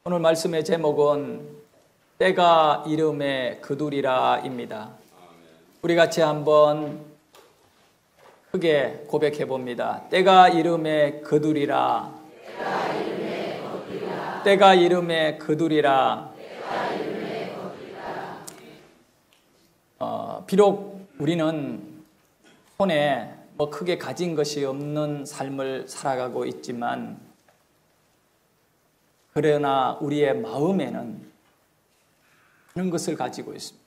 오늘 말씀의 제목은 때가 이름에 거두리라입니다. 우리 같이 한번 크게 고백해 봅니다. 때가 이름에 거두리라. 때가 이름에 거두리라. 비록 우리는 손에 크게 가진 것이 없는 삶을 살아가고 있지만, 그러나 우리의 마음에는 많은 것을 가지고 있습니다.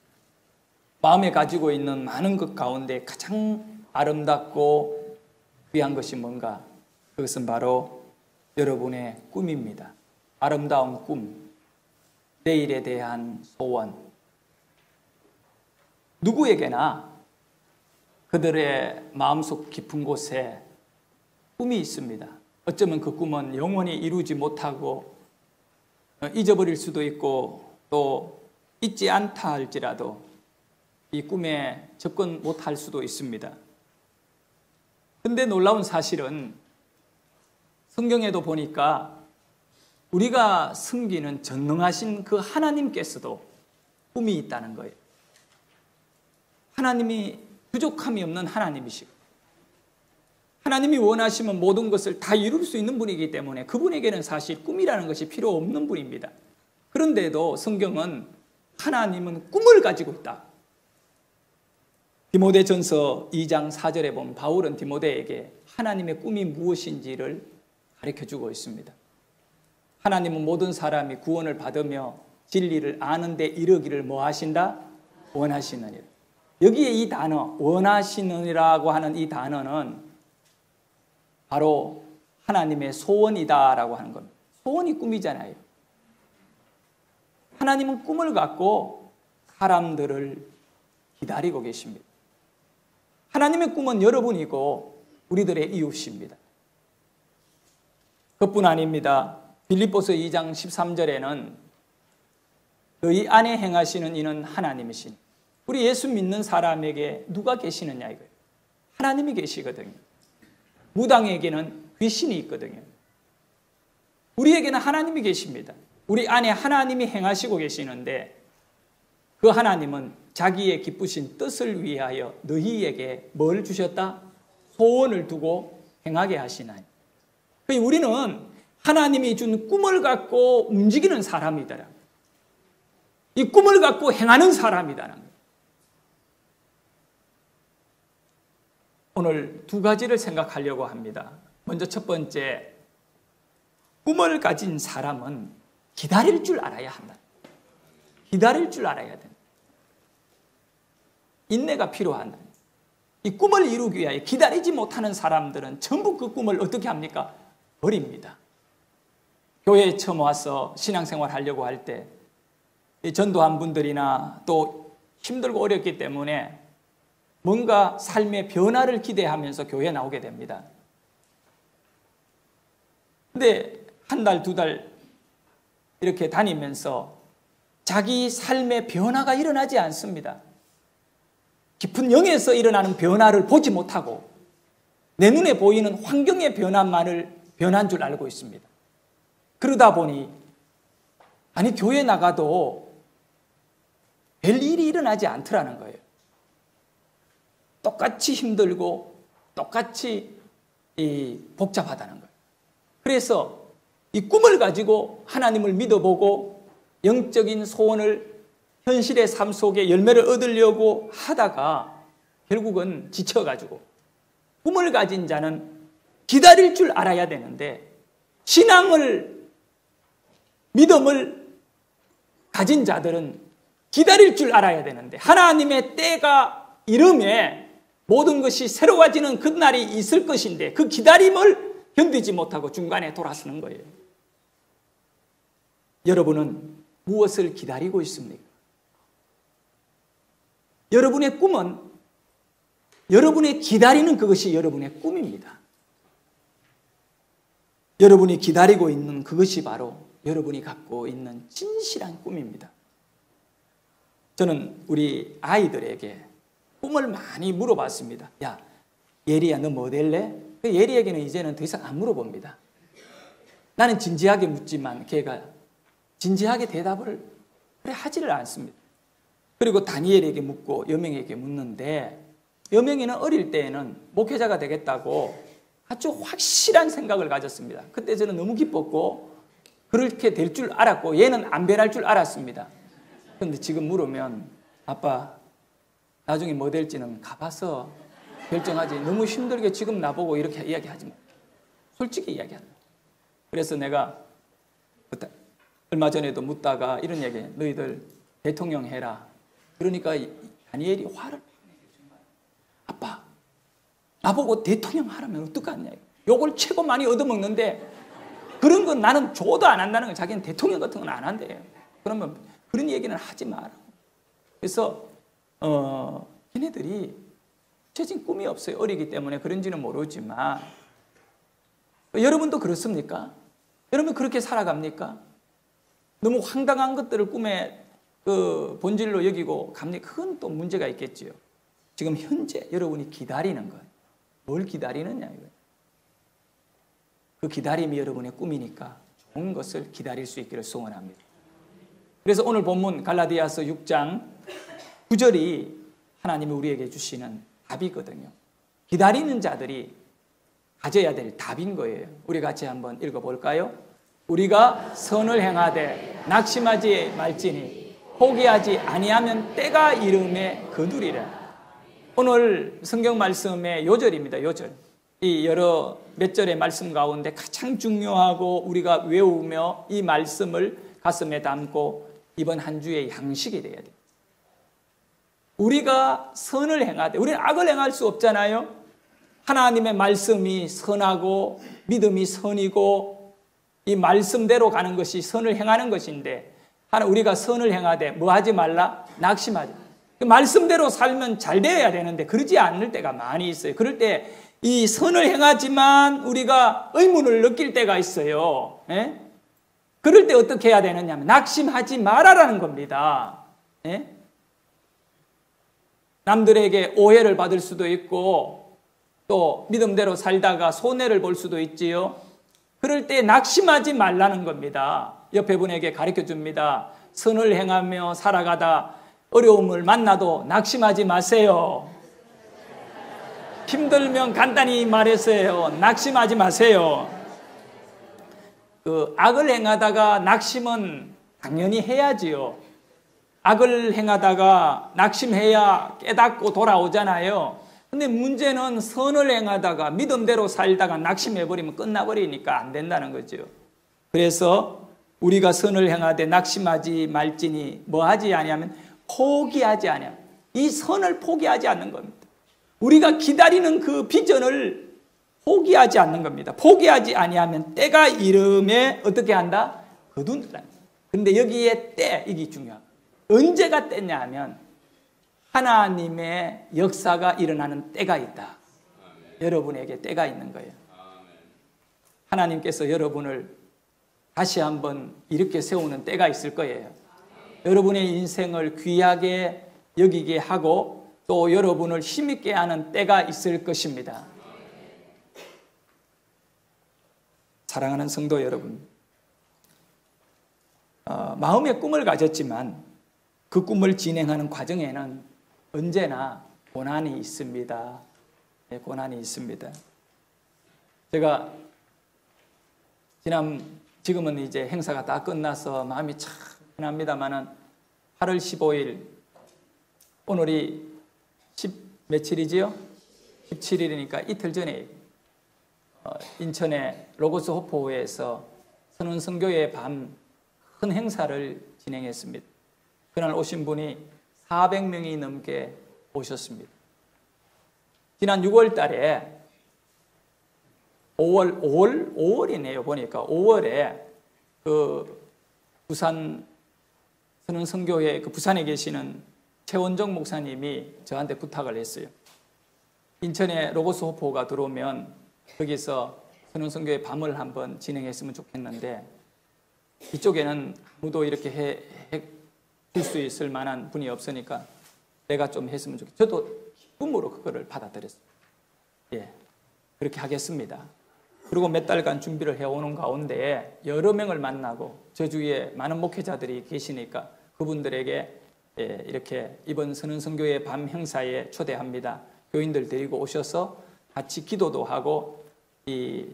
마음에 가지고 있는 많은 것 가운데 가장 아름답고 귀한 것이 뭔가? 그것은 바로 여러분의 꿈입니다. 아름다운 꿈, 내일에 대한 소원. 누구에게나 그들의 마음속 깊은 곳에 꿈이 있습니다. 어쩌면 그 꿈은 영원히 이루지 못하고 잊어버릴 수도 있고, 또 잊지 않다 할지라도 이 꿈에 접근 못할 수도 있습니다. 그런데 놀라운 사실은 성경에도 보니까 우리가 섬기는 전능하신 그 하나님께서도 꿈이 있다는 거예요. 하나님이 부족함이 없는 하나님이시고, 하나님이 원하시면 모든 것을 다 이룰 수 있는 분이기 때문에 그분에게는 사실 꿈이라는 것이 필요 없는 분입니다. 그런데도 성경은 하나님은 꿈을 가지고 있다. 디모데전서 2장 4절에 보면 바울은 디모데에게 하나님의 꿈이 무엇인지를 가르쳐주고 있습니다. 하나님은 모든 사람이 구원을 받으며 진리를 아는 데 이르기를 뭐 하신다? 원하시느니라. 여기에 이 단어 원하시느니라고 하는 이 단어는 바로 하나님의 소원이다라고 하는 겁니다. 소원이 꿈이잖아요. 하나님은 꿈을 갖고 사람들을 기다리고 계십니다. 하나님의 꿈은 여러분이고 우리들의 이웃입니다. 그뿐 아닙니다. 빌립보서 2장 13절에는 너희 안에 행하시는 이는 하나님이신, 우리 예수 믿는 사람에게 누가 계시느냐 이거예요. 하나님이 계시거든요. 무당에게는 귀신이 있거든요. 우리에게는 하나님이 계십니다. 우리 안에 하나님이 행하시고 계시는데, 그 하나님은 자기의 기쁘신 뜻을 위하여 너희에게 뭘 주셨다? 소원을 두고 행하게 하시나니. 우리는 하나님이 준 꿈을 갖고 움직이는 사람이더라. 이 꿈을 갖고 행하는 사람이다라는 거예요. 오늘 두 가지를 생각하려고 합니다. 먼저 첫 번째, 꿈을 가진 사람은 기다릴 줄 알아야 한다. 기다릴 줄 알아야 된다. 인내가 필요한다. 이 꿈을 이루기 위하여 기다리지 못하는 사람들은 전부 그 꿈을 어떻게 합니까? 버립니다. 교회에 처음 와서 신앙생활 하려고 할 때 전도한 분들이나 또 힘들고 어렵기 때문에 뭔가 삶의 변화를 기대하면서 교회에 나오게 됩니다. 근데 한 달, 두 달 이렇게 다니면서 자기 삶의 변화가 일어나지 않습니다. 깊은 영에서 일어나는 변화를 보지 못하고 내 눈에 보이는 환경의 변한 줄 알고 있습니다. 그러다 보니 교회 나가도 별 일이 일어나지 않더라는 거예요. 똑같이 힘들고 똑같이 복잡하다는 거예요. 그래서 이 꿈을 가지고 하나님을 믿어보고 영적인 소원을 현실의 삶 속에 열매를 얻으려고 하다가 결국은 지쳐가지고, 꿈을 가진 자는 기다릴 줄 알아야 되는데, 신앙을, 믿음을 가진 자들은 기다릴 줄 알아야 되는데, 하나님의 때가 이름에 모든 것이 새로워지는 그날이 있을 것인데 그 기다림을 견디지 못하고 중간에 돌아서는 거예요. 여러분은 무엇을 기다리고 있습니까? 여러분의 꿈은, 여러분의 기다리는 그것이 여러분의 꿈입니다. 여러분이 기다리고 있는 그것이 바로 여러분이 갖고 있는 진실한 꿈입니다. 저는 우리 아이들에게 꿈을 많이 물어봤습니다. 야, 예리야, 너 뭐 될래? 예리에게는 이제는 더 이상 안 물어봅니다. 나는 진지하게 묻지만 걔가 진지하게 대답을 그래 하지를 않습니다. 그리고 다니엘에게 묻고 여명에게 묻는데 여명이는 어릴 때에는 목회자가 되겠다고 아주 확실한 생각을 가졌습니다. 그때 저는 너무 기뻤고 그렇게 될 줄 알았고 얘는 안 변할 줄 알았습니다. 그런데 지금 물으면 아빠 나중에 뭐 될지는 가봐서 결정하지 너무 힘들게 지금 나보고 이렇게 이야기하지 마. 솔직히 이야기한다. 그래서 내가 얼마 전에도 묻다가 이런 얘기 너희들 대통령 해라. 그러니까 다니엘이 화를 아빠 나보고 대통령 하라면 어떡하냐. 요걸 최고 많이 얻어먹는데 그런 건 나는 줘도 안 한다는 거. 자기는 대통령 같은 건 안 한대요. 그러면 그런 얘기는 하지 마라. 그래서 걔네들이 최진 꿈이 없어요. 어리기 때문에 그런지는 모르지만 여러분도 그렇습니까? 여러분 그렇게 살아갑니까? 너무 황당한 것들을 꿈에 그 본질로 여기고 갑니까? 그건 또 문제가 있겠지요. 지금 현재 여러분이 기다리는 거예요. 뭘 기다리느냐 이거예요. 그 기다림이 여러분의 꿈이니까 좋은 것을 기다릴 수 있기를 소원합니다. 그래서 오늘 본문 갈라디아서 6장 9절이 하나님이 우리에게 주시는 답이거든요. 기다리는 자들이 가져야 될 답인 거예요. 우리 같이 한번 읽어볼까요? 우리가 선을 행하되 낙심하지 말지니 포기하지 아니하면 때가 이름에 거두리라. 오늘 성경 말씀의 요절입니다. 요절. 이 여러 몇 절의 말씀 가운데 가장 중요하고 우리가 외우며 이 말씀을 가슴에 담고 이번 한 주의 양식이 되어야 돼요. 우리가 선을 행하되 우리는 악을 행할 수 없잖아요. 하나님의 말씀이 선하고 믿음이 선이고 이 말씀대로 가는 것이 선을 행하는 것인데 우리가 선을 행하되 뭐 하지 말라? 낙심하지. 그 말씀대로 살면 잘 되어야 되는데 그러지 않을 때가 많이 있어요. 그럴 때 이 선을 행하지만 우리가 의문을 느낄 때가 있어요. 예? 그럴 때 어떻게 해야 되느냐 하면 낙심하지 말아라는 겁니다. 예? 남들에게 오해를 받을 수도 있고 또 믿음대로 살다가 손해를 볼 수도 있지요. 그럴 때 낙심하지 말라는 겁니다. 옆에 분에게 가르쳐 줍니다. 선을 행하며 살아가다 어려움을 만나도 낙심하지 마세요. 힘들면 간단히 말해서요. 낙심하지 마세요. 악을 행하다가 낙심은 당연히 해야지요. 악을 행하다가 낙심해야 깨닫고 돌아오잖아요. 근데 문제는 선을 행하다가 믿음대로 살다가 낙심해버리면 끝나버리니까 안 된다는 거죠. 그래서 우리가 선을 행하되 낙심하지 말지니 뭐 하지 아니하면 포기하지 아니하. 이 선을 포기하지 않는 겁니다. 우리가 기다리는 그 비전을 포기하지 않는 겁니다. 포기하지 아니하면 때가 이름에 어떻게 한다? 거둔다. 그런데 여기에 때 이게 중요합니다. 언제가 때냐 하면 하나님의 역사가 일어나는 때가 있다. 아멘. 여러분에게 때가 있는 거예요. 아멘. 하나님께서 여러분을 다시 한번 이렇게 세우는 때가 있을 거예요. 아멘. 여러분의 인생을 귀하게 여기게 하고 또 여러분을 힘있게 하는 때가 있을 것입니다. 사랑하는 성도 여러분, 마음의 꿈을 가졌지만 그 꿈을 진행하는 과정에는 언제나 고난이 있습니다. 네, 고난이 있습니다. 제가 지금은 이제 행사가 다 끝나서 마음이 참 편합니다만은 8월 15일 오늘이 며칠이지요? 17일이니까 이틀 전에 인천의 로고스 호포에서 선운선교의 밤 큰 행사를 진행했습니다. 그날 오신 분이 400명이 넘게 오셨습니다. 지난 6월 달에 5월이네요. 보니까 5월에 그 부산 선운선교회 그 부산에 계시는 최원정 목사님이 저한테 부탁을 했어요. 인천에 로고스 호포가 들어오면 거기서 선운선교회 밤을 한번 진행했으면 좋겠는데 이쪽에는 아무도 이렇게 줄 수 있을 만한 분이 없으니까 내가 좀 했으면 좋겠어요. 저도 기쁨으로 그거를 받아들였어요. 예, 그렇게 하겠습니다. 그리고 몇 달간 준비를 해오는 가운데 여러 명을 만나고 저 주위에 많은 목회자들이 계시니까 그분들에게 이렇게 이번 선언선교회 밤 행사에 초대합니다. 교인들 데리고 오셔서 같이 기도도 하고 이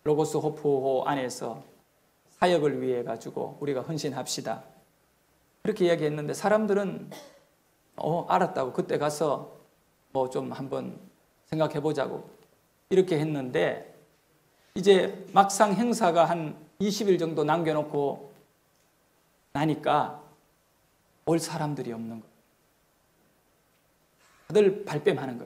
로고스 호프호 안에서 사역을 위해 가지고 우리가 헌신합시다. 그렇게 이야기했는데 사람들은 알았다고 그때 가서 뭐 좀 한번 생각해 보자고 이렇게 했는데 이제 막상 행사가 한 20일 정도 남겨놓고 나니까 올 사람들이 없는 거예요. 다들 발뺌하는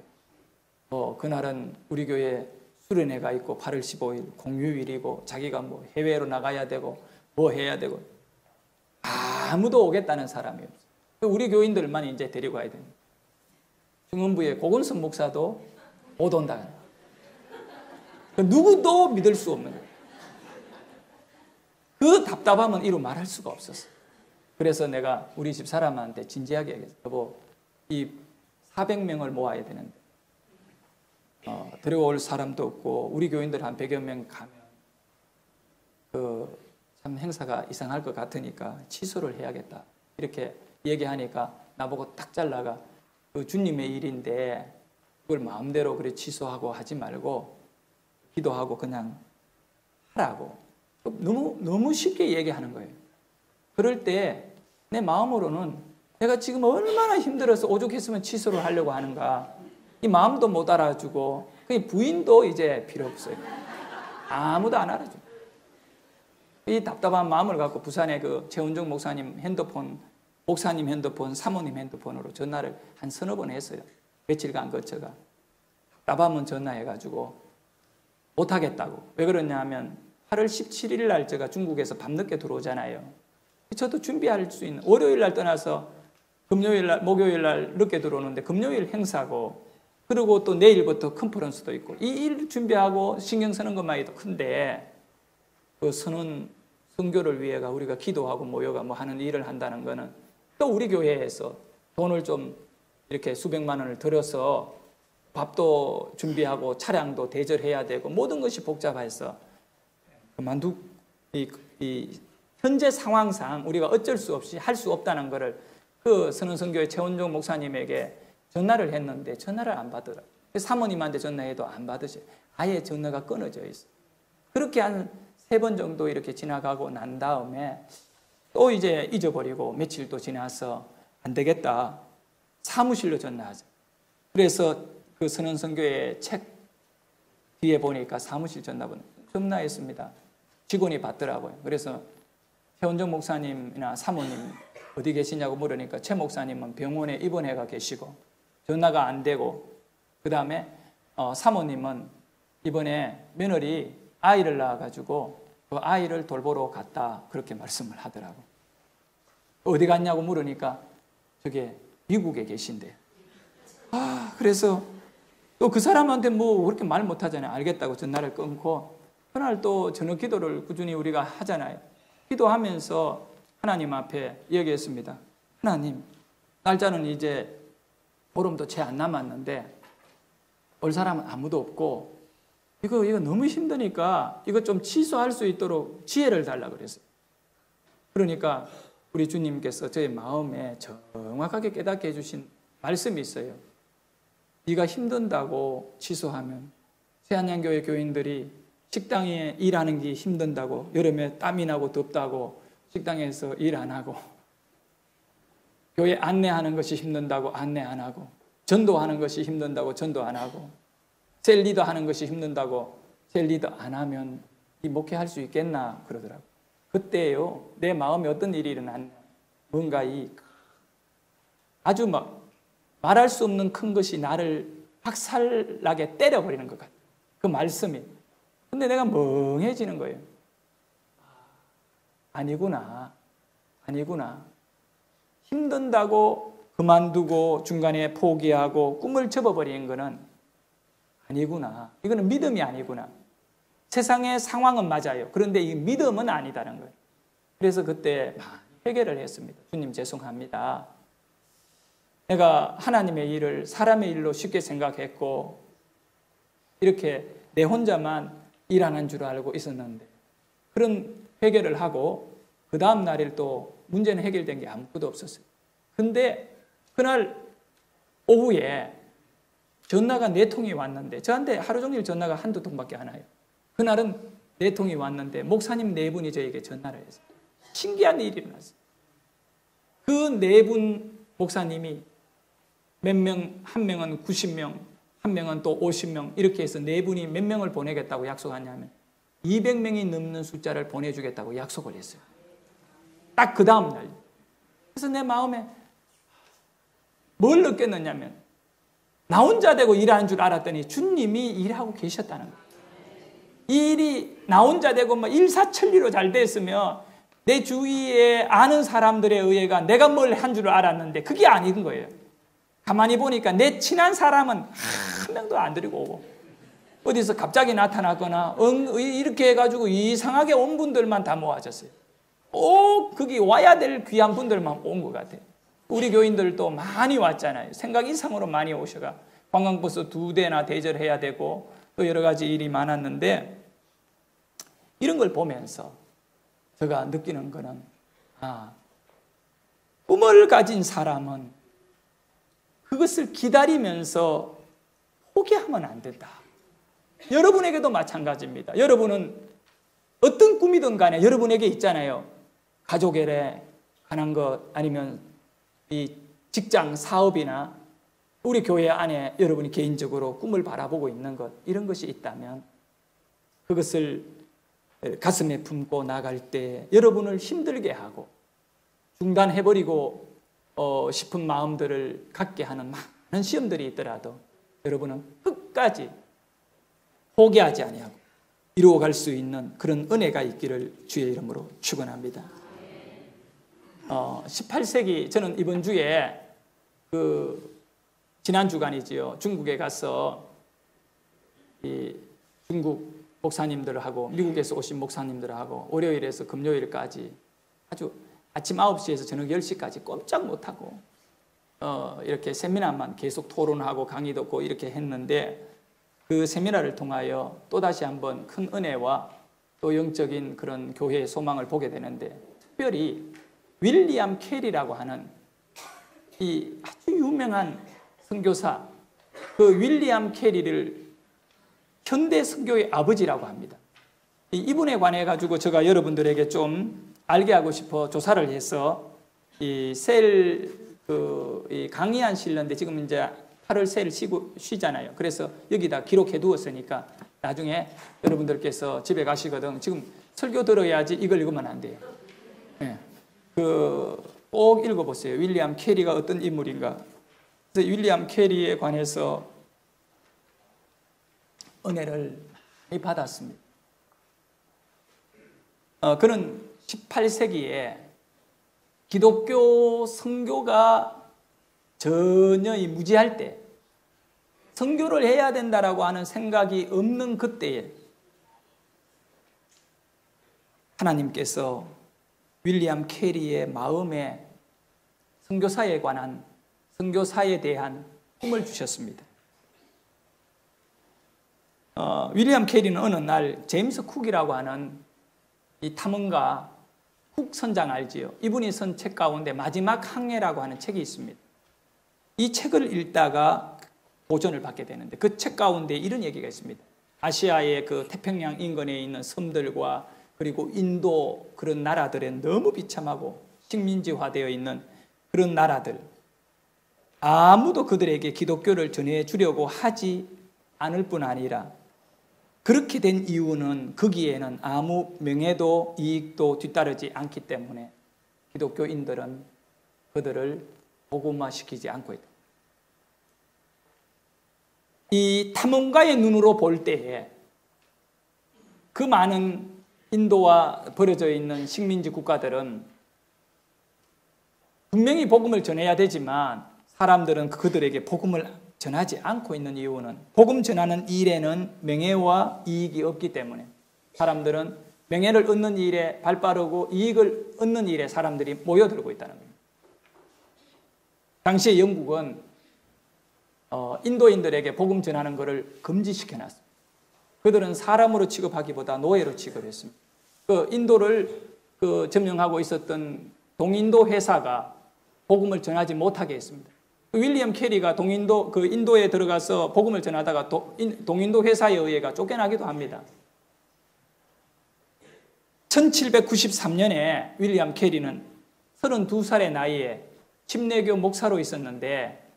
거예요. 그날은 우리 교회 수련회가 있고 8월 15일 공휴일이고 자기가 뭐 해외로 나가야 되고 뭐 해야 되고 아무도 오겠다는 사람이 없어요. 우리 교인들만 이제 데리고 가야 됩니다. 중원부의 고근선 목사도 못 온다. 누구도 믿을 수 없는 거예요. 그 답답함은 이루 말할 수가 없었어요. 그래서 내가 우리 집 사람한테 진지하게 얘기했어요. 여보, 이 400명을 모아야 되는데 데려올 사람도 없고 우리 교인들 한 100여 명 가면 참 행사가 이상할 것 같으니까 취소를 해야겠다. 이렇게 얘기하니까 나보고 딱 잘라가 그 주님의 일인데 그걸 마음대로 그래 취소하고 하지 말고 기도하고 그냥 하라고. 너무 쉽게 얘기하는 거예요. 그럴 때 내 마음으로는 내가 지금 얼마나 힘들어서 오죽했으면 취소를 하려고 하는가. 이 마음도 못 알아주고 그 부인도 이제 필요 없어요. 아무도 안 알아줘. 이 답답한 마음을 갖고 부산의 그 최원종 목사님 핸드폰, 목사님 핸드폰, 사모님 핸드폰으로 전화를 한 서너 번 했어요. 며칠간 거쳐가. 답답하면 전화해가지고 못하겠다고. 왜 그러냐 하면 8월 17일 날 제가 중국에서 밤늦게 들어오잖아요. 저도 준비할 수 있는 월요일 날 떠나서 금요일 날, 목요일 날 늦게 들어오는데 금요일 행사고 그리고 또 내일부터 컨퍼런스도 있고 이 일 준비하고 신경 쓰는 것만 해도 큰데 그 선언 선교를 위해가 우리가 기도하고 모여가 뭐 하는 일을 한다는 거는 또 우리 교회에서 돈을 좀 이렇게 수백만 원을 들여서 밥도 준비하고 차량도 대절해야 되고 모든 것이 복잡해서 그만두 이 현재 상황상 우리가 어쩔 수 없이 할 수 없다는 것을 그 선언선교회 최원종 목사님에게 전화를 했는데 전화를 안 받더라. 사모님한테 전화해도 안 받으셔. 아예 전화가 끊어져 있어. 그렇게 한 3번 정도 이렇게 지나가고 난 다음에 또 이제 잊어버리고 며칠 또 지나서 안 되겠다. 사무실로 전화하자. 그래서 그 선언선교회 책 뒤에 보니까 사무실 전화했습니다. 직원이 받더라고요. 그래서 최원종 목사님이나 사모님 어디 계시냐고 물으니까 최 목사님은 병원에 입원해가 계시고 전화가 안 되고 그 다음에 사모님은 이번에 며느리 아이를 낳아가지고 그 아이를 돌보러 갔다 그렇게 말씀을 하더라고. 어디 갔냐고 물으니까 저게 미국에 계신대요. 그래서 또 그 사람한테 뭐 그렇게 말 못하잖아요. 알겠다고 전화를 끊고 그날 또 저녁 기도를 꾸준히 우리가 하잖아요. 기도하면서 하나님 앞에 얘기했습니다. 하나님, 날짜는 이제 보름도 채 안 남았는데 올 사람은 아무도 없고 이거 너무 힘드니까 이거 좀 취소할 수 있도록 지혜를 달라 그랬어요. 그러니까 우리 주님께서 저의 마음에 정확하게 깨닫게 해주신 말씀이 있어요. 네가 힘든다고 취소하면 새한양교회 교인들이 식당에 일하는 게 힘든다고 여름에 땀이 나고 덥다고 식당에서 일 안 하고 교회 안내하는 것이 힘든다고 안내 안 하고 전도하는 것이 힘든다고 전도 안 하고 셀 리더 하는 것이 힘든다고 셀 리더 안 하면 이 목회할 수 있겠나 그러더라고요. 그때요 내 마음에 어떤 일이 일어났냐 뭔가 이 아주 막 말할 수 없는 큰 것이 나를 박살나게 때려버리는 것 같아요. 그 말씀이. 근데 내가 멍해지는 거예요. 아니구나. 힘든다고 그만두고 중간에 포기하고 꿈을 접어버리는 거는 아니구나. 이거는 믿음이 아니구나. 세상의 상황은 맞아요. 그런데 이 믿음은 아니다는 거예요. 그래서 그때 해결을 했습니다. 주님 죄송합니다. 내가 하나님의 일을 사람의 일로 쉽게 생각했고 이렇게 내 혼자만 일하는 줄 알고 있었는데 그런 해결을 하고 그 다음 날에 또 문제는 해결된 게 아무것도 없었어요. 근데 그날 오후에 전화가 4통이 왔는데 저한테 하루 종일 전화가 한두 통밖에 안 와요. 그날은 4통이 왔는데 목사님 4분이 저에게 전화를 했어요. 신기한 일이 일어났어요. 그 4분 목사님이 몇 명, 한 명은 90명, 한 명은 또 50명 이렇게 해서 4분이 몇 명을 보내겠다고 약속하냐면 200명이 넘는 숫자를 보내주겠다고 약속을 했어요. 딱 그 다음 날. 그래서 내 마음에 뭘 느꼈느냐면 나 혼자 되고 일하는 줄 알았더니 주님이 일하고 계셨다는 거예요. 이 일이 나 혼자 되고 일사천리로 잘 됐으면 내 주위에 아는 사람들에 의해가 내가 뭘 한 줄 알았는데 그게 아닌 거예요. 가만히 보니까 내 친한 사람은 한 명도 안 데리고 오고 어디서 갑자기 나타나거나 이렇게 해가지고 이상하게 온 분들만 다 모아졌어요. 꼭 거기 와야 될 귀한 분들만 온 것 같아요. 우리 교인들도 많이 왔잖아요. 생각 이상으로 많이 오셔가 관광버스 2대나 대절해야 되고 또 여러 가지 일이 많았는데 이런 걸 보면서 제가 느끼는 거는 꿈을 가진 사람은 그것을 기다리면서 포기하면 안 된다. 여러분에게도 마찬가지입니다. 여러분은 어떤 꿈이든 간에 여러분에게 있잖아요. 가족에 관한 것 아니면 이 직장 사업이나 우리 교회 안에 여러분이 개인적으로 꿈을 바라보고 있는 것 이런 것이 있다면 그것을 가슴에 품고 나갈 때 여러분을 힘들게 하고 중단해버리고 싶은 마음들을 갖게 하는 많은 시험들이 있더라도 여러분은 끝까지 포기하지 아니하고 이루어갈 수 있는 그런 은혜가 있기를 주의 이름으로 축원합니다. 18세기 저는 이번 주에 지난 주간이지요. 중국에 가서 이 중국 목사님들하고 미국에서 오신 목사님들하고 월요일에서 금요일까지 아주 아침 9시에서 저녁 10시까지 꼼짝 못하고 이렇게 세미나만 계속 토론하고 강의 듣고 이렇게 했는데 그 세미나를 통하여 또다시 한번 큰 은혜와 또 영적인 그런 교회의 소망을 보게 되는데 특별히 윌리엄 캐리라고 하는 이 아주 유명한 선교사 그 윌리엄 캐리를 현대 선교의 아버지라고 합니다. 이분에 관해 가지고 제가 여러분들에게 좀 알게 하고 싶어 조사를 해서 이 강의안 실는데 지금 이제 8월 세일 쉬잖아요. 그래서 여기다 기록해 두었으니까 나중에 여러분들께서 집에 가시거든 지금 설교 들어야지 이걸 읽으면 안 돼요. 네. 꼭 읽어보세요. 윌리엄 캐리가 어떤 인물인가. 그래서 윌리엄 캐리에 관해서 은혜를 많이 받았습니다. 그는 18세기에 기독교 선교가 전혀 무지할 때 선교를 해야 된다라고 하는 생각이 없는 그때에 하나님께서 윌리엄 캐리의 마음에 선교사에 관한 선교사에 대한 꿈을 주셨습니다. 윌리엄 캐리는 어느 날 제임스 쿡이라고 하는 이 탐험가 쿡 선장 알지요? 이분이 쓴 책 가운데 마지막 항해라고 하는 책이 있습니다. 이 책을 읽다가 도전을 받게 되는데 그 책 가운데 이런 얘기가 있습니다. 아시아의 그 태평양 인근에 있는 섬들과 그리고 인도 그런 나라들에 너무 비참하고 식민지화되어 있는 그런 나라들 아무도 그들에게 기독교를 전해주려고 하지 않을 뿐 아니라 그렇게 된 이유는 거기에는 아무 명예도 이익도 뒤따르지 않기 때문에 기독교인들은 그들을 복음화시키지 않고 있다. 이 탐험가의 눈으로 볼 때에 그 많은 인도와 벌어져 있는 식민지 국가들은 분명히 복음을 전해야 되지만 사람들은 그들에게 복음을 전하지 않고 있는 이유는 복음 전하는 일에는 명예와 이익이 없기 때문에 사람들은 명예를 얻는 일에 발빠르고 이익을 얻는 일에 사람들이 모여들고 있다는 겁니다. 당시에 영국은 인도인들에게 복음 전하는 것을 금지시켜놨습니다. 그들은 사람으로 취급하기보다 노예로 취급했습니다. 그 인도를 점령하고 있었던 동인도 회사가 복음을 전하지 못하게 했습니다. 윌리엄 캐리가 인도에 들어가서 복음을 전하다가 동인도 회사에 의해가 쫓겨나기도 합니다. 1793년에 윌리엄 캐리는 32살의 나이에 침례교 목사로 있었는데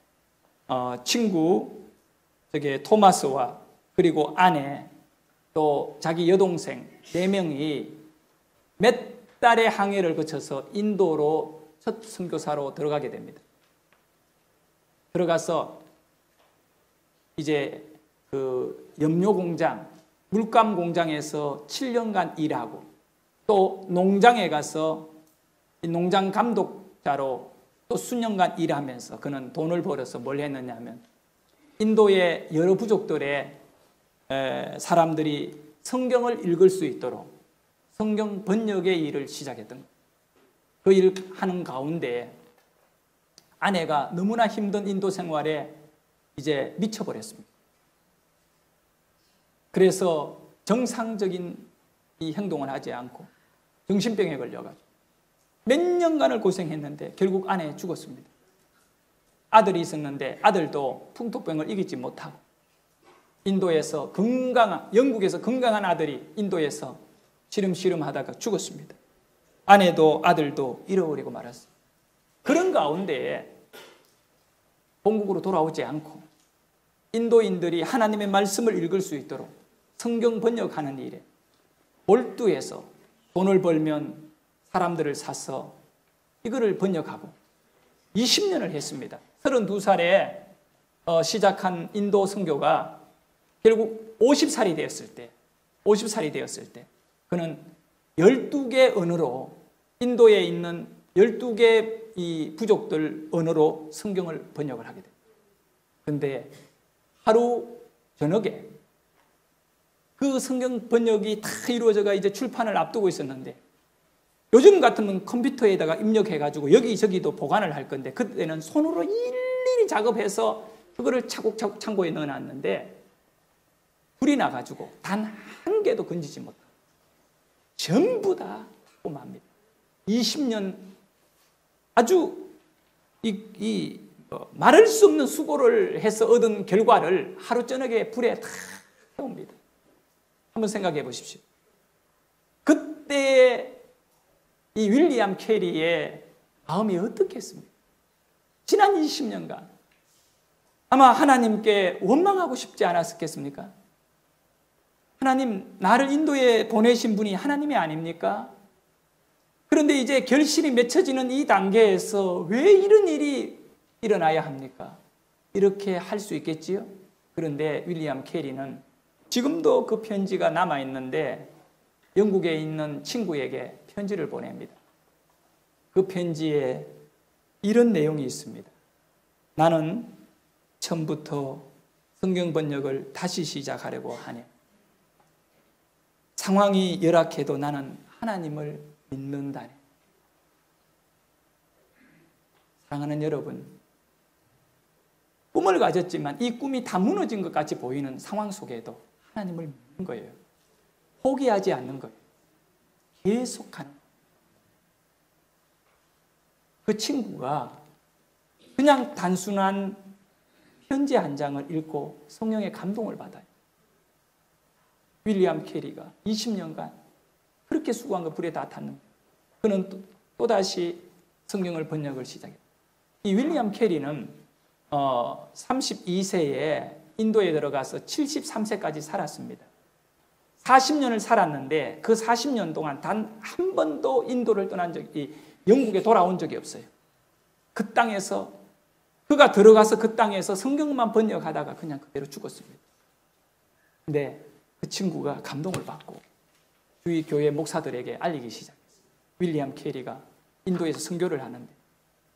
친구 토마스와 그리고 아내 또 자기 여동생 4명이 몇 달의 항해를 거쳐서 인도로 첫 선교사로 들어가게 됩니다. 들어가서 이제 그 염료 공장, 물감 공장에서 7년간 일하고 또 농장에 가서 농장 감독자로 또 수년간 일하면서 그는 돈을 벌어서 뭘 했느냐 하면 인도의 여러 부족들의 사람들이 성경을 읽을 수 있도록 성경 번역의 일을 시작했던 거예요. 그 일을 하는 가운데 아내가 너무나 힘든 인도 생활에 이제 미쳐버렸습니다. 그래서 정상적인 이 행동을 하지 않고 정신병에 걸려가지고 몇 년간을 고생했는데 결국 아내 죽었습니다. 아들이 있었는데 아들도 풍토병을 이기지 못하고 영국에서 건강한 아들이 인도에서 시름시름 하다가 죽었습니다. 아내도 아들도 잃어버리고 말았어요. 그런 가운데 본국으로 돌아오지 않고 인도인들이 하나님의 말씀을 읽을 수 있도록 성경 번역하는 일에 몰두해서 돈을 벌면 사람들을 사서 이거를 번역하고 20년을 했습니다. 32살에 시작한 인도 선교가 결국 50살이 되었을 때 그는 12개 언어로 인도에 있는 12개 이 부족들 언어로 성경을 번역을 하게 됩니다. 그런데 하루 저녁에 그 성경 번역이 다 이루어져가 이제 출판을 앞두고 있었는데 요즘 같으면 컴퓨터에다가 입력해가지고 여기저기도 보관을 할 건데 그때는 손으로 일일이 작업해서 그거를 차곡차곡 창고에 넣어놨는데 불이 나가지고 단 한 개도 건지지 못하고 전부 다 맙니다. 20년 아주 말할 수 없는 수고를 해서 얻은 결과를 하루 저녁에 불에 다 태웁니다. 한번 생각해 보십시오. 그때 이 윌리엄 캐리의 마음이 어떻겠습니까? 지난 20년간 아마 하나님께 원망하고 싶지 않았겠습니까? 하나님, 나를 인도에 보내신 분이 하나님이 아닙니까? 그런데 이제 결실이 맺혀지는 이 단계에서 왜 이런 일이 일어나야 합니까? 이렇게 할 수 있겠지요? 그런데 윌리엄 캐리는 지금도 그 편지가 남아있는데 영국에 있는 친구에게 편지를 보냅니다. 그 편지에 이런 내용이 있습니다. 나는 처음부터 성경 번역을 다시 시작하려고 하네. 상황이 열악해도 나는 하나님을 믿는다네. 사랑하는 여러분, 꿈을 가졌지만 이 꿈이 다 무너진 것 같이 보이는 상황 속에도 하나님을 믿는 거예요. 포기하지 않는 거예요. 계속하는 거예요. 그 친구가 그냥 단순한 편지 한 장을 읽고 성령의 감동을 받아요. 윌리엄 캐리가 20년간 그렇게 수고한 거 불에 다 탔는 거예요. 그는 또다시 성경을 번역을 시작했어요. 이 윌리엄 캐리는 32세에 인도에 들어가서 73세까지 살았습니다. 40년을 살았는데 그 40년 동안 단 한 번도 인도를 떠난 적이, 영국에 돌아온 적이 없어요. 그 땅에서, 그가 들어가서 그 땅에서 성경만 번역하다가 그냥 그대로 죽었습니다. 근데 그 친구가 감동을 받고 주위 교회 목사들에게 알리기 시작했어요. 윌리엄 캐리가 인도에서 선교를 하는데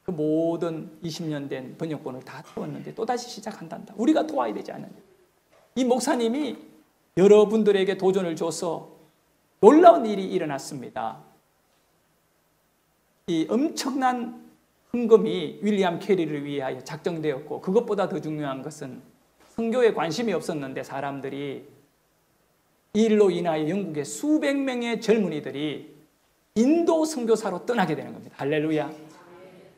그 모든 20년 된 번역본을 다 태웠는데 또다시 시작한단다. 우리가 도와야 되지 않느냐. 이 목사님이 여러분들에게 도전을 줘서 놀라운 일이 일어났습니다. 이 엄청난 헌금이 윌리엄 캐리를 위하여 작정되었고, 그것보다 더 중요한 것은 선교에 관심이 없었는데 사람들이 이 일로 인하여 영국의 수백 명의 젊은이들이 인도 선교사로 떠나게 되는 겁니다. 할렐루야.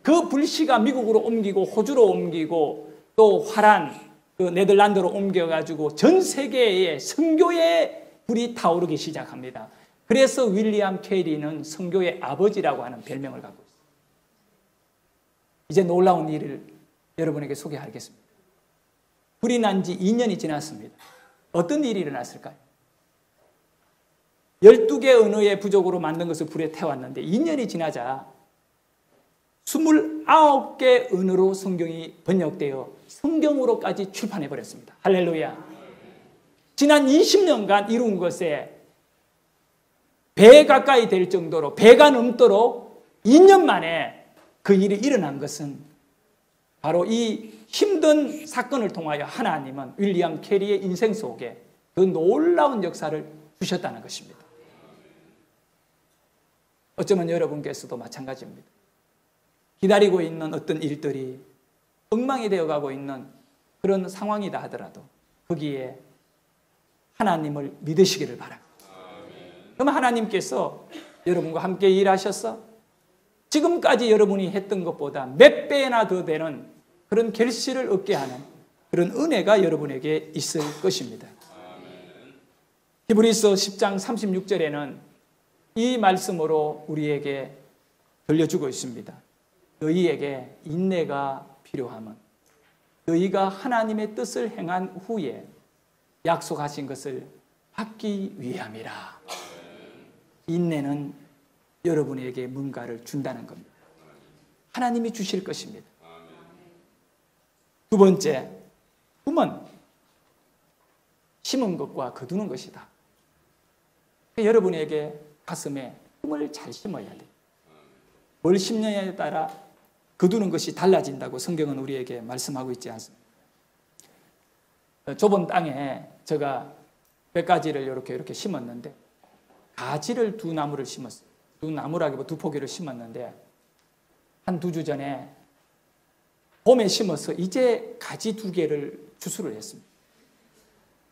그 불씨가 미국으로 옮기고 호주로 옮기고 또 화란 그 네덜란드로 옮겨가지고 전 세계에 선교의 불이 타오르기 시작합니다. 그래서 윌리엄 캐리는 선교의 아버지라고 하는 별명을 갖고 있습니다. 이제 놀라운 일을 여러분에게 소개하겠습니다. 불이 난 지 2년이 지났습니다. 어떤 일이 일어났을까요? 12개 언어의 부족으로 만든 것을 불에 태웠는데 2년이 지나자 29개 언어로 성경이 번역되어 성경으로까지 출판해버렸습니다. 할렐루야. 지난 20년간 이룬 것에 배 가까이 될 정도로 배가 넘도록 2년 만에 그 일이 일어난 것은 바로 이 힘든 사건을 통하여 하나님은 윌리엄 캐리의 인생 속에 그 놀라운 역사를 주셨다는 것입니다. 어쩌면 여러분께서도 마찬가지입니다. 기다리고 있는 어떤 일들이 엉망이 되어가고 있는 그런 상황이다 하더라도 거기에 하나님을 믿으시기를 바랍니다. 그럼 하나님께서 여러분과 함께 일하셔서 지금까지 여러분이 했던 것보다 몇 배나 더 되는 그런 결실을 얻게 하는 그런 은혜가 여러분에게 있을 것입니다. 히브리서 10장 36절에는 이 말씀으로 우리에게 들려주고 있습니다. 너희에게 인내가 필요함은 너희가 하나님의 뜻을 행한 후에 약속하신 것을 받기 위함이라. 인내는 여러분에게 뭔가를 준다는 겁니다. 하나님이 주실 것입니다. 두 번째, 꿈은 심은 것과 거두는 것이다. 여러분에게 가슴에 꿈을 잘 심어야 돼요. 뭘 심느냐에 따라 거두는 것이 달라진다고 성경은 우리에게 말씀하고 있지 않습니까? 좁은 땅에 제가 몇 가지를 이렇게 심었는데 가지를 두 나무를 심었어요. 두 나무라기보다 두 포기를 심었는데 한 2주 전에 봄에 심어서 이제 가지 2개를 추수를 했습니다.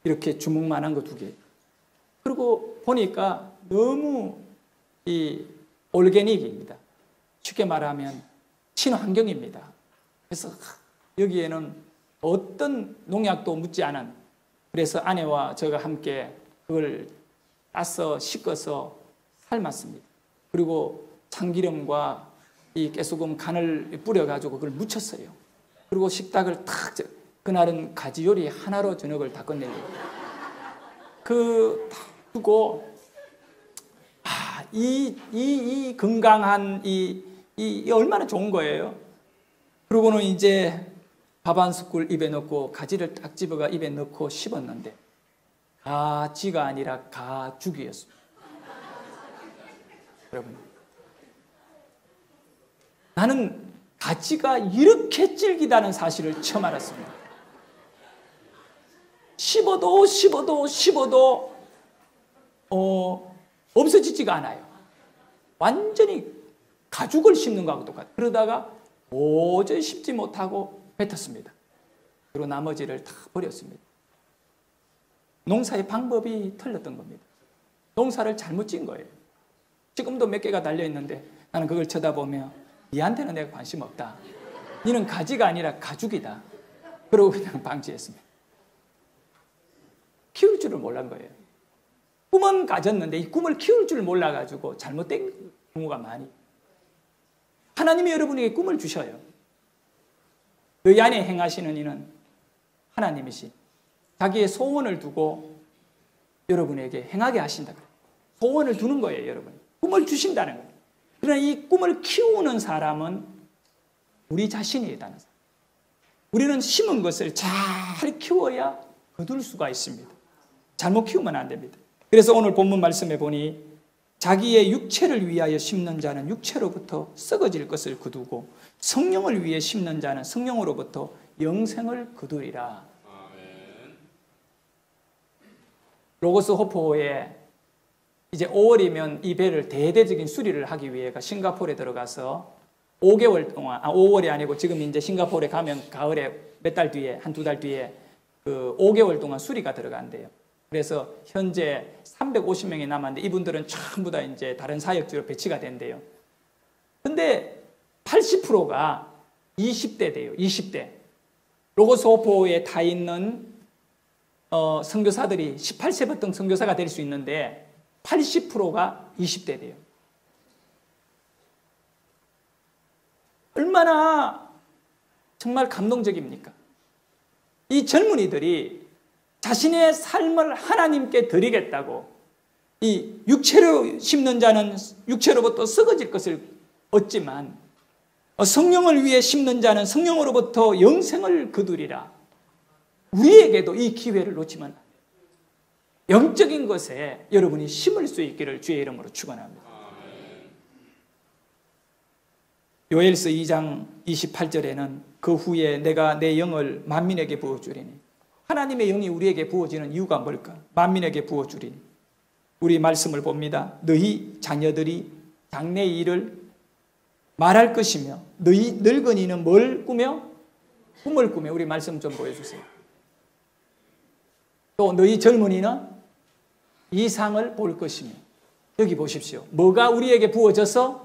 이렇게 주먹만한 거 2개. 그리고 보니까 너무 이 올게닉입니다. 쉽게 말하면 친환경입니다. 그래서 여기에는 어떤 농약도 묻지 않은, 그래서 아내와 저가 함께 그걸 따서 씻어서 삶았습니다. 그리고 참기름과 이 깨소금 간을 뿌려가지고 그걸 묻혔어요. 그리고 식탁을 탁, 그날은 가지 요리 하나로 저녁을 다 끝내려고. 딱 두고, 이 건강한 이 얼마나 좋은 거예요. 그러고는 이제 밥 한 숟갈 입에 넣고 가지를 딱 집어가 입에 넣고 씹었는데 가지가 아니라 가죽이었습니다. 여러분, 나는 가지가 이렇게 질기다는 사실을 처음 알았습니다. 씹어도 없어지지가 않아요. 완전히 가죽을 씹는 거하고 똑같아요. 그러다가 도저히 씹지 못하고 뱉었습니다. 그리고 나머지를 다 버렸습니다. 농사의 방법이 틀렸던 겁니다. 농사를 잘못 지은 거예요. 지금도 몇 개가 달려있는데 나는 그걸 쳐다보며 니한테는 내가 관심 없다. 니는 가지가 아니라 가죽이다. 그러고 그냥 방치했습니다. 키울 줄을 몰란 거예요. 꿈은 가졌는데 이 꿈을 키울 줄 몰라가지고 잘못된 경우가 많이. 하나님이 여러분에게 꿈을 주셔요. 너희 안에 행하시는 이는 하나님이시. 자기의 소원을 두고 여러분에게 행하게 하신다. 소원을 두는 거예요, 여러분. 꿈을 주신다는 거예요. 그러나 이 꿈을 키우는 사람은 우리 자신이라는 사람. 우리는 심은 것을 잘 키워야 거둘 수가 있습니다. 잘못 키우면 안 됩니다. 그래서 오늘 본문 말씀에 보니 자기의 육체를 위하여 심는 자는 육체로부터 썩어질 것을 거두고 성령을 위해 심는 자는 성령으로부터 영생을 거두리라. 로고스 호포에 이제 5월이면 이 배를 대대적인 수리를 하기 위해가 싱가포르에 들어가서 5개월 동안, 5월이 아니고 지금 이제 싱가포르에 가면 가을에 몇 달 뒤에, 1-2달 뒤에 그 5개월 동안 수리가 들어간대요. 그래서 현재 350명이 남았는데 이분들은 전부 다 이제 다른 사역지로 배치가 된대요. 근데 80%가 20대 돼요. 20대. 로고스 호포에 타 있는 선교사들이 18세부터 선교사가 될 수 있는데 80%가 20대 돼요. 얼마나 정말 감동적입니까? 이 젊은이들이 자신의 삶을 하나님께 드리겠다고, 이 육체로 심는 자는 육체로부터 썩어질 것을 얻지만 성령을 위해 심는 자는 성령으로부터 영생을 거두리라. 우리에게도 이 기회를 놓치면 안 돼요. 영적인 것에 여러분이 심을 수 있기를 주의 이름으로 축원합니다. 요엘서 2장 28절에는 그 후에 내가 내 영을 만민에게 부어주리니, 하나님의 영이 우리에게 부어지는 이유가 뭘까? 만민에게 부어주리니. 우리 말씀을 봅니다. 너희 자녀들이 장래의 일을 말할 것이며 너희 늙은이는 뭘 꾸며? 꿈을 꾸며. 우리 말씀 좀 보여주세요. 또 너희 젊은이는 이상을 볼 것이며. 여기 보십시오. 뭐가 우리에게 부어져서?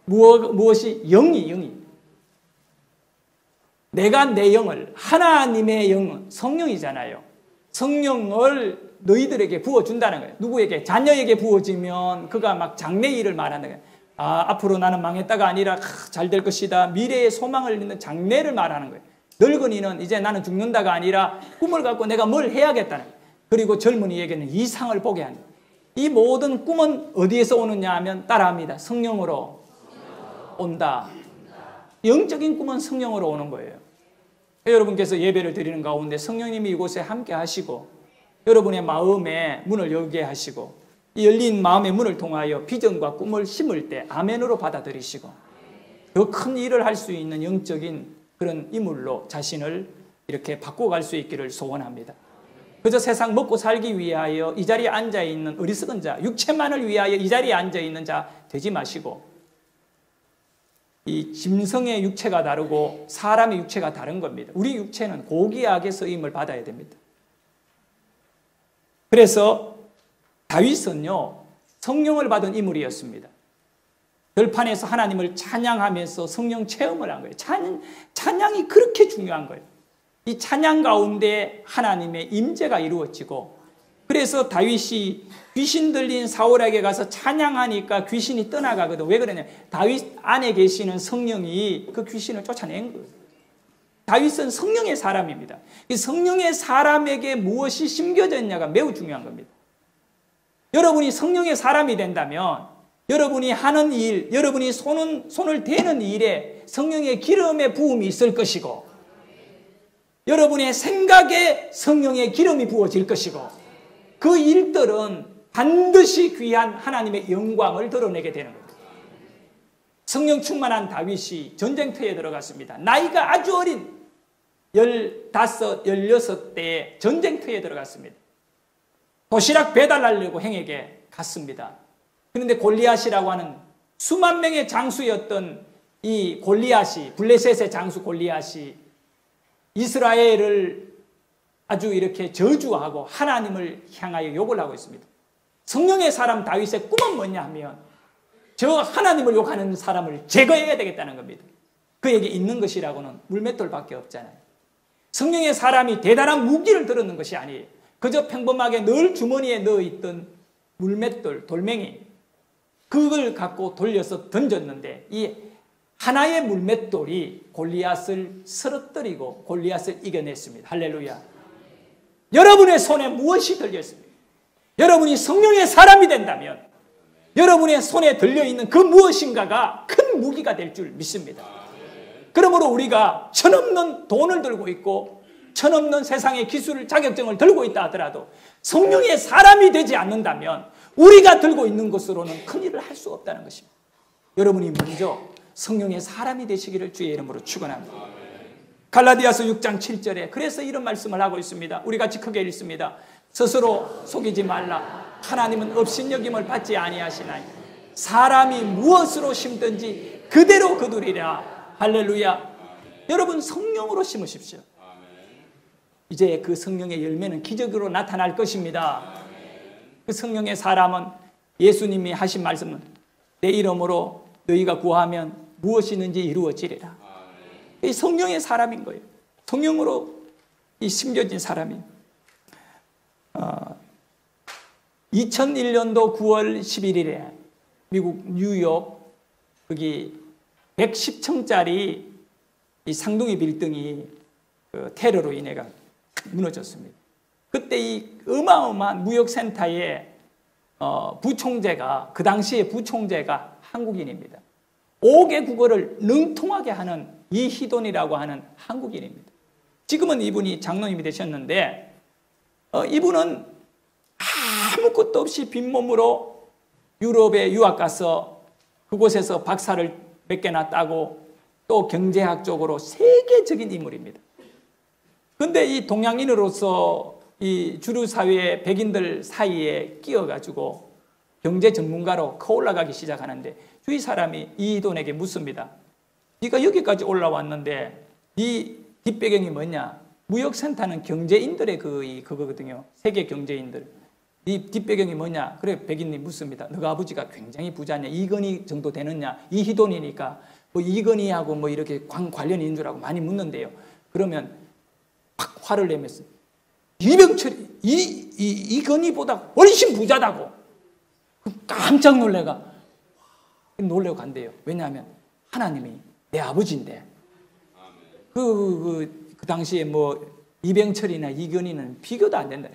무엇이? 영이. 내가 내 영을, 하나님의 영은 성령이잖아요. 성령을 너희들에게 부어준다는 거예요. 누구에게? 자녀에게 부어지면 그가 막 장래 일을 말하는 거예요. 앞으로 나는 망했다가 아니라 잘 될 것이다. 미래의 소망을 있는 장래를 말하는 거예요. 늙은이는 이제 나는 죽는다가 아니라 꿈을 갖고 내가 뭘 해야겠다는 거예요. 그리고 젊은이에게는 이상을 보게 하는 거예요. 이 모든 꿈은 어디에서 오느냐 하면 따라합니다. 성령으로 온다. 영적인 꿈은 성령으로 오는 거예요. 여러분께서 예배를 드리는 가운데 성령님이 이곳에 함께 하시고 여러분의 마음에 문을 열게 하시고 이 열린 마음의 문을 통하여 비전과 꿈을 심을 때 아멘으로 받아들이시고 더 큰 일을 할 수 있는 영적인 그런 인물로 자신을 이렇게 바꿔갈 수 있기를 소원합니다. 그저 세상 먹고 살기 위하여 이 자리에 앉아있는 어리석은 자, 육체만을 위하여 이 자리에 앉아있는 자 되지 마시고, 이 짐승의 육체가 다르고 사람의 육체가 다른 겁니다. 우리 육체는 고귀하게 쓰임을 받아야 됩니다. 그래서 다윗은요, 성령을 받은 인물이었습니다. 들판에서 하나님을 찬양하면서 성령 체험을 한 거예요. 찬양이 그렇게 중요한 거예요. 이 찬양 가운데 하나님의 임재가 이루어지고, 그래서 다윗이 귀신 들린 사울에게 가서 찬양하니까 귀신이 떠나가거든. 왜 그러냐? 다윗 안에 계시는 성령이 그 귀신을 쫓아낸 거예요. 다윗은 성령의 사람입니다. 이 성령의 사람에게 무엇이 심겨져 있냐가 매우 중요한 겁니다. 여러분이 성령의 사람이 된다면 여러분이 하는 일, 여러분이 손을 대는 일에 성령의 기름의 부음이 있을 것이고, 여러분의 생각에 성령의 기름이 부어질 것이고, 그 일들은 반드시 귀한 하나님의 영광을 드러내게 되는 겁니다. 성령 충만한 다윗이 전쟁터에 들어갔습니다. 나이가 아주 어린 15, 16대에 전쟁터에 들어갔습니다. 도시락 배달하려고 행에게 갔습니다. 그런데 골리앗이라고 하는 수만 명의 장수였던 이 골리앗이, 블레셋의 장수 골리앗이 이스라엘을 아주 이렇게 저주하고 하나님을 향하여 욕을 하고 있습니다. 성령의 사람 다윗의 꿈은 뭐냐 하면 저 하나님을 욕하는 사람을 제거해야 되겠다는 겁니다. 그에게 있는 것이라고는 물맷돌밖에 없잖아요. 성령의 사람이 대단한 무기를 들었는 것이 아니에요. 그저 평범하게 늘 주머니에 넣어있던 물맷돌, 돌멩이, 그걸 갖고 돌려서 던졌는데 이 하나의 물맷돌이 골리앗을 쓰러뜨리고 골리앗을 이겨냈습니다. 할렐루야. 여러분의 손에 무엇이 들려있습니까? 여러분이 성령의 사람이 된다면 여러분의 손에 들려있는 그 무엇인가가 큰 무기가 될 줄 믿습니다. 그러므로 우리가 천없는 돈을 들고 있고 천없는 세상의 기술을, 자격증을 들고 있다 하더라도 성령의 사람이 되지 않는다면 우리가 들고 있는 것으로는 큰 일을 할 수 없다는 것입니다. 여러분이 먼저 성령의 사람이 되시기를 주의 이름으로 축원합니다. 갈라디아서 6장 7절에 그래서 이런 말씀을 하고 있습니다. 우리 같이 크게 읽습니다. 스스로 속이지 말라. 하나님은 업신여김을 받지 아니하시나니 사람이 무엇으로 심든지 그대로 거두리라. 할렐루야. 여러분 성령으로 심으십시오. 이제 그 성령의 열매는 기적으로 나타날 것입니다. 그 성령의 사람은 예수님이 하신 말씀은 내 이름으로 너희가 구하면 무엇이든지 이루어지리라. 이 성령의 사람인 거예요. 성령으로 심겨진 사람이. 2001년도 9월 11일에 미국 뉴욕 거기 110층짜리 이 상둥이 빌딩이 그 테러로 인해 무너졌습니다. 그때 이 어마어마한 무역센터의 부총재가, 그 당시의 부총재가 한국인입니다. 5개 국어를 능통하게 하는 이희돈이라고 하는 한국인입니다. 지금은 이분이 장로님이 되셨는데 이분은 아무것도 없이 빈몸으로 유럽에 유학 가서 그곳에서 박사를 몇 개나 따고 또 경제학적으로 세계적인 인물입니다. 그런데 이 동양인으로서 이 주류 사회의 백인들 사이에 끼어가지고 경제 전문가로 커 올라가기 시작하는데 주위 사람이 이희돈에게 묻습니다. 네가 여기까지 올라왔는데 네 뒷배경이 뭐냐? 무역센터는 경제인들의 그거거든요. 세계 경제인들. 네 뒷배경이 뭐냐? 그래 백인이 묻습니다. 너가 아버지가 굉장히 부자냐? 이건희 정도 되느냐? 이희돈이니까 뭐 이건희하고 뭐 이렇게 관련이 있는 줄 알고 많이 묻는데요. 그러면 팍 화를 내면서 이병철이 이건희보다 훨씬 부자다고 깜짝 놀래고 간대요. 왜냐하면 하나님이 내 아버지인데 그 당시에 뭐 이병철이나 이건희는 비교도 안 된다.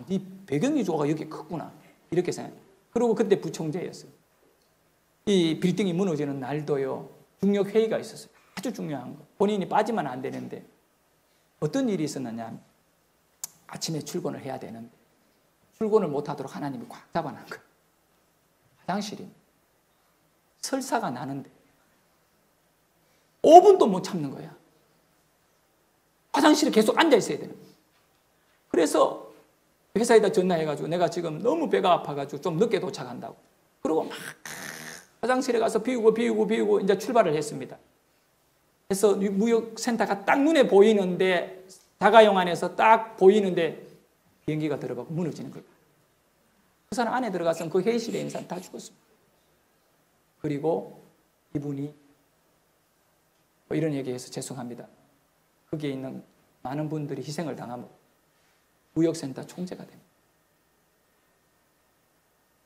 네 배경이 조가 여기 컸구나 이렇게 생각해요. 그리고 그때 부총재였어요. 이 빌딩이 무너지는 날도요 중력 회의가 있었어요. 아주 중요한 거. 본인이 빠지면 안 되는데 어떤 일이 있었느냐? 아침에 출근을 해야 되는데 출근을 못하도록 하나님이 꽉 잡아놓은 거예요. 화장실이 설사가 나는데 5분도 못 참는 거야. 화장실에 계속 앉아 있어야 되는 거예요. 그래서 회사에다 전화해가지고 내가 지금 너무 배가 아파가지고 좀 늦게 도착한다고. 그러고 막 화장실에 가서 비우고 이제 출발을 했습니다. 그래서 무역센터가 딱 눈에 보이는데 자가용 안에서 딱 보이는데 비행기가 들어가고 무너지는 거예요. 그 사람 안에 들어가서 그 회의실에 있는 사람 다 죽었습니다. 그리고 이분이 뭐 이런 얘기해서 죄송합니다. 거기에 있는 많은 분들이 희생을 당하면 무역센터 총재가 됩니다.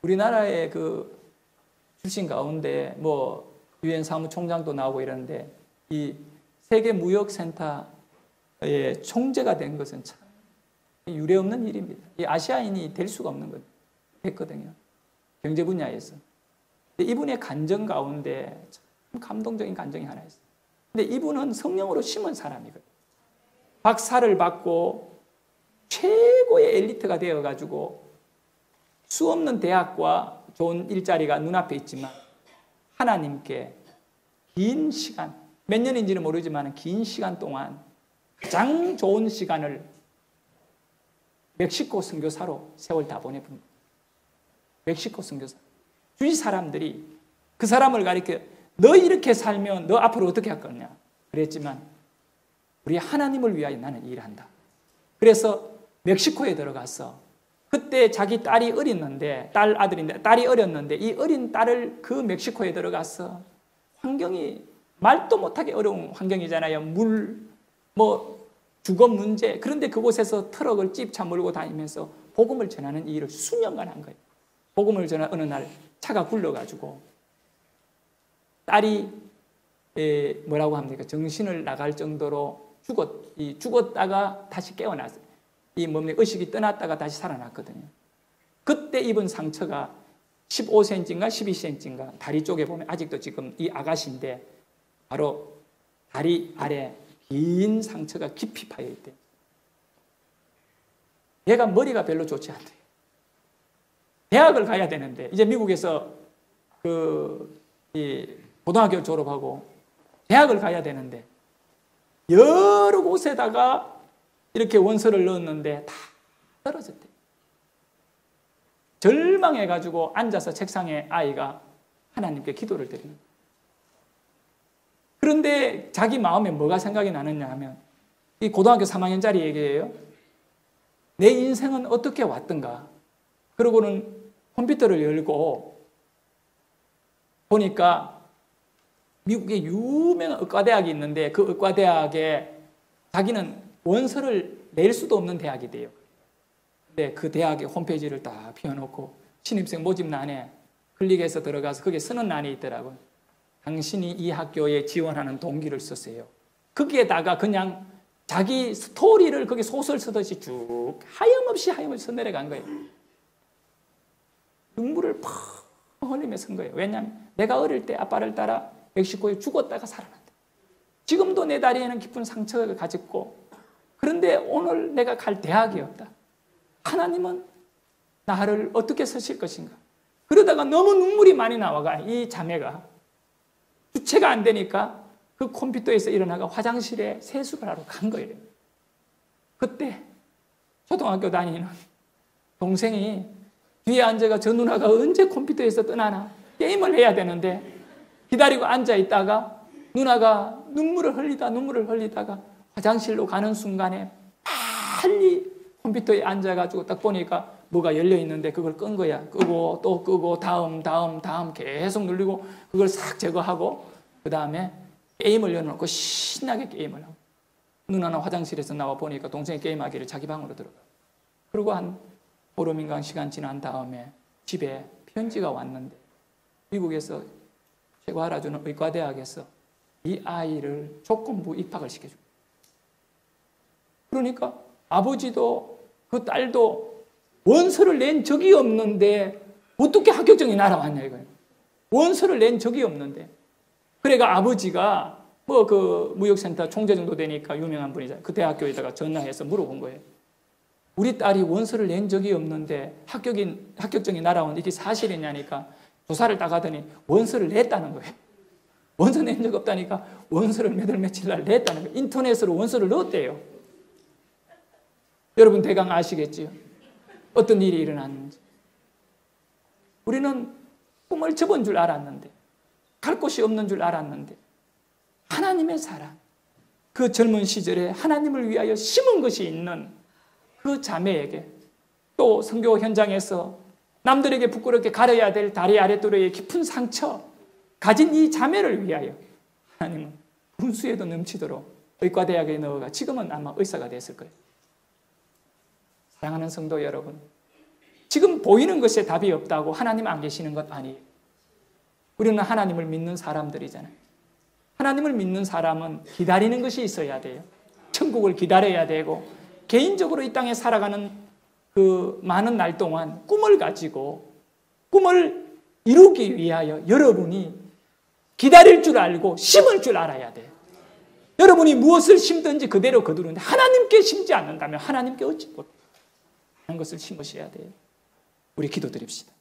우리나라의 그 출신 가운데 뭐 유엔 사무총장도 나오고 이러는데 이 세계 무역센터의 총재가 된 것은 참 유례없는 일입니다. 이 아시아인이 될 수가 없는 것 됐거든요. 경제 분야에서. 이분의 간증 가운데 참 감동적인 간증이 하나 있어요. 근데 이분은 성령으로 심은 사람이거든요. 박사를 받고 최고의 엘리트가 되어가지고 수없는 대학과 좋은 일자리가 눈앞에 있지만 하나님께 긴 시간, 몇 년인지는 모르지만 긴 시간 동안 가장 좋은 시간을 멕시코 선교사로 세월 다 보내봅니다. 멕시코 선교사. 주위 사람들이 그 사람을 가리켜 너 이렇게 살면 너 앞으로 어떻게 할 거냐 그랬지만 우리 하나님을 위하여 나는 일한다. 그래서 멕시코에 들어가서 그때 자기 딸이 어렸는데 딸이 어렸는데 이 어린 딸을 그 멕시코에 들어가서 환경이 말도 못하게 어려운 환경이잖아요. 물, 뭐 주거 문제. 그런데 그곳에서 트럭을 찝차 몰고 다니면서 복음을 전하는 이 일을 수년간 한 거예요. 복음을 전하는 어느 날 차가 굴러가지고 딸이 뭐라고 합니까? 정신을 나갈 정도로 죽었다가 다시 깨어났어요. 이 몸에 의식이 떠났다가 다시 살아났거든요. 그때 입은 상처가 15cm인가 12cm인가 다리 쪽에 보면 아직도 지금 이 아가씨인데 바로 다리 아래 긴 상처가 깊이 파여 있대요. 얘가 머리가 별로 좋지 않대요. 대학을 가야 되는데 이제 미국에서 고등학교 졸업하고 대학을 가야 되는데 여러 곳에다가 이렇게 원서를 넣었는데 다 떨어졌대요. 절망해가지고 앉아서 책상에 아이가 하나님께 기도를 드리는 거예요. 그런데 자기 마음에 뭐가 생각이 나느냐 하면 이 고등학교 3학년짜리 얘기예요. 내 인생은 어떻게 왔던가. 그러고는 컴퓨터를 열고 보니까 미국의 유명한 의과대학이 있는데 그 의과대학에 자기는 원서를 낼 수도 없는 대학이 돼요. 근데 그 대학의 홈페이지를 딱 비워놓고 신입생 모집란에 클릭해서 들어가서 거기에 쓰는 란이 있더라고요. 당신이 이 학교에 지원하는 동기를 쓰세요. 거기에다가 그냥 자기 스토리를 거기 소설 쓰듯이 쭉 하염없이 써내려간 거예요. 눈물을 팍 흘리며 쓴 거예요. 왜냐하면 내가 어릴 때 아빠를 따라 멕시코에 죽었다가 살아났다. 지금도 내 다리에는 깊은 상처를 가졌고 그런데 오늘 내가 갈 대학이 없다. 하나님은 나를 어떻게 쓰실 것인가. 그러다가 너무 눈물이 많이 나와가 이 자매가 주체가 안 되니까 그 컴퓨터에서 일어나가 화장실에 세수를 하러 간 거예요. 그때 초등학교 다니는 동생이 뒤에 앉아가 저 누나가 언제 컴퓨터에서 떠나나 게임을 해야 되는데 기다리고 앉아 있다가 누나가 눈물을 흘리다가 화장실로 가는 순간에 빨리 컴퓨터에 앉아가지고 딱 보니까 뭐가 열려 있는데 그걸 끈 거야. 끄고 또 끄고 다음 계속 누르고 그걸 싹 제거하고 그 다음에 게임을 열어놓고 신나게 게임을 하고 누나는 화장실에서 나와 보니까 동생이 게임하기를 자기 방으로 들어가. 그리고 한 보름인가 시간 지난 다음에 집에 편지가 왔는데 미국에서 최고 알아주는 의과대학에서 이 아이를 조건부 입학을 시켜줘. 그러니까 아버지도 그 딸도 원서를 낸 적이 없는데 어떻게 합격증이 날아왔냐 이거예요. 원서를 낸 적이 없는데. 그래가 아버지가 뭐 그 무역센터 총재 정도 되니까 유명한 분이잖아요. 그 대학교에다가 전화해서 물어본 거예요. 우리 딸이 원서를 낸 적이 없는데 합격증이 날아온 이게 사실이냐니까 조사를 딱 하더니 원서를 냈다는 거예요. 원서 낸 적 없다니까 원서를 몇 월 며칠 날 냈다는 거예요. 인터넷으로 원서를 넣었대요. 여러분 대강 아시겠지요? 어떤 일이 일어났는지. 우리는 꿈을 접은 줄 알았는데 갈 곳이 없는 줄 알았는데 하나님의 사랑, 그 젊은 시절에 하나님을 위하여 심은 것이 있는 그 자매에게 또 선교 현장에서 남들에게 부끄럽게 가려야 될 다리 아랫도로의 깊은 상처 가진 이 자매를 위하여 하나님은 분수에도 넘치도록 의과대학에 넣어가 지금은 아마 의사가 됐을 거예요. 사랑하는 성도 여러분, 지금 보이는 것에 답이 없다고 하나님 안 계시는 것 아니에요. 우리는 하나님을 믿는 사람들이잖아요. 하나님을 믿는 사람은 기다리는 것이 있어야 돼요. 천국을 기다려야 되고 개인적으로 이 땅에 살아가는 그 많은 날 동안 꿈을 가지고 꿈을 이루기 위하여 여러분이 기다릴 줄 알고 심을 줄 알아야 돼요. 여러분이 무엇을 심든지 그대로 거두는데 하나님께 심지 않는다면 하나님께 어찌 못 하는 것을 심으셔야 돼요. 우리 기도드립시다.